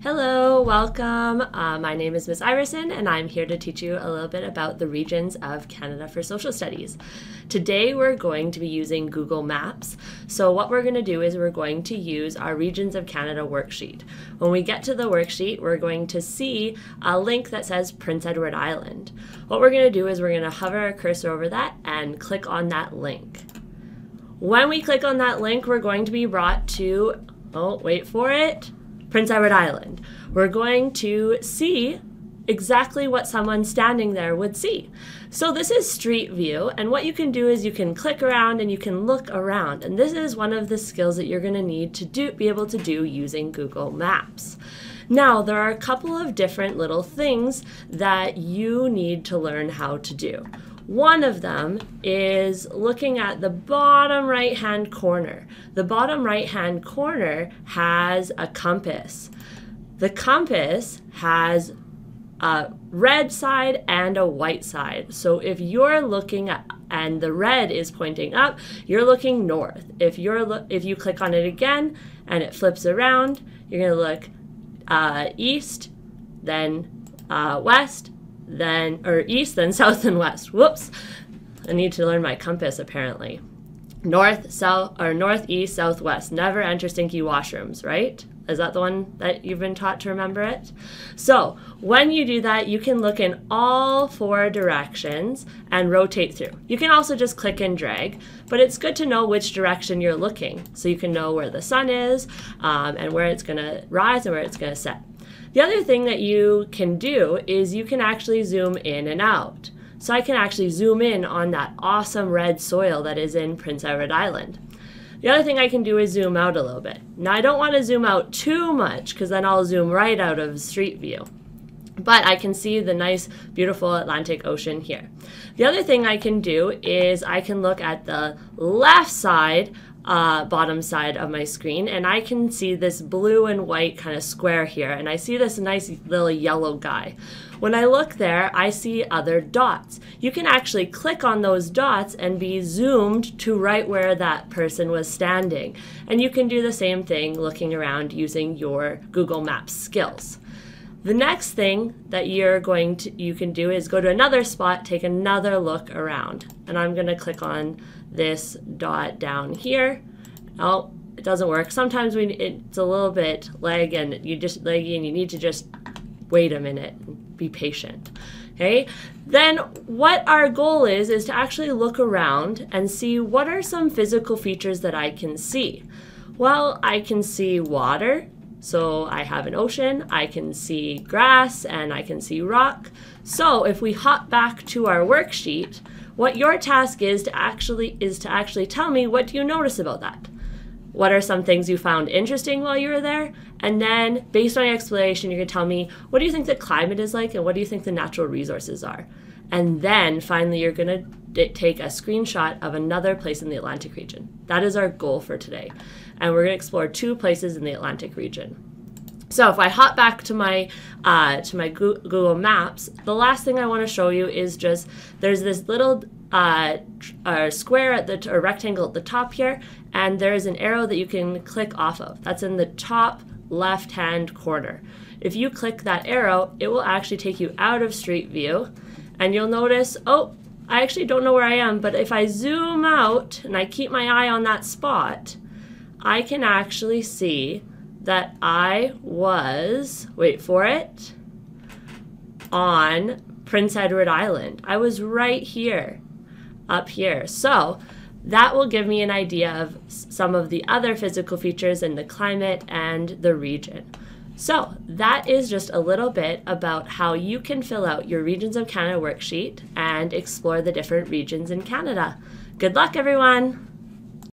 Hello, welcome. My name is Miss Iverson, and I'm here to teach you a little bit about the regions of Canada for social studies. Today we're going to be using Google Maps. So what we're going to do is we're going to use our Regions of Canada worksheet. When we get to the worksheet, we're going to see a link that says Prince Edward Island. What we're going to do is we're going to hover our cursor over that and click on that link. When we click on that link, we're going to be brought to, oh, wait for it, Prince Edward Island. We're going to see exactly what someone standing there would see. So this is Street View, and what you can do is you can click around and you can look around, and this is one of the skills that you're going to need to be able to do using Google Maps. Now, there are a couple of different little things that you need to learn how to do. One of them is looking at the bottom right-hand corner. The bottom right-hand corner has a compass. The compass has a red side and a white side. So if you're looking at, and the red is pointing up, you're looking north. If you click on it again and it flips around, you're going to look east, then west, east, then south and west. Whoops. I need to learn my compass apparently. North, south, or northeast, southwest. Never enter stinky washrooms, right? Is that the one that you've been taught to remember it? So when you do that, you can look in all four directions and rotate through. You can also just click and drag, but it's good to know which direction you're looking so you can know where the sun is and where it's going to rise and where it's going to set. The other thing that you can do is you can actually zoom in and out. So I can actually zoom in on that awesome red soil that is in Prince Edward Island. The other thing I can do is zoom out a little bit. Now I don't want to zoom out too much because then I'll zoom right out of Street View. But I can see the nice, beautiful Atlantic Ocean here. The other thing I can do is I can look at the left side, bottom side of my screen, and I can see this blue and white kind of square here, and I see this nice little yellow guy. When I look there, I see other dots. You can actually click on those dots and be zoomed to right where that person was standing. And you can do the same thing looking around using your Google Maps skills. The next thing that you can do is go to another spot, take another look around. And I'm going to click on this dot down here. Oh, it doesn't work. Sometimes it's a little bit laggy and you need to just wait a minute and be patient. Okay? Then what our goal is to actually look around and see what are some physical features that I can see. Well, I can see water. So I have an ocean, I can see grass, and I can see rock. So if we hop back to our worksheet, what your task is to actually tell me, what do you notice about that? What are some things you found interesting while you were there? And then based on your explanation, you're going to tell me, what do you think the climate is like and what do you think the natural resources are? And then finally, you're going to take a screenshot of another place in the Atlantic region. That is our goal for today. And we're going to explore 2 places in the Atlantic region. So if I hop back to my Google Maps, the last thing I want to show you is just there's this little square or rectangle at the top here, and there's an arrow that you can click off of. That's in the top left-hand corner. If you click that arrow, it will actually take you out of Street View, and you'll notice, oh, I actually don't know where I am, but if I zoom out and I keep my eye on that spot, I can actually see that I was, wait for it, on Prince Edward Island. I was right here, up here. So that will give me an idea of some of the other physical features in the climate and the region. So that is just a little bit about how you can fill out your Regions of Canada worksheet and explore the different regions in Canada. Good luck, everyone!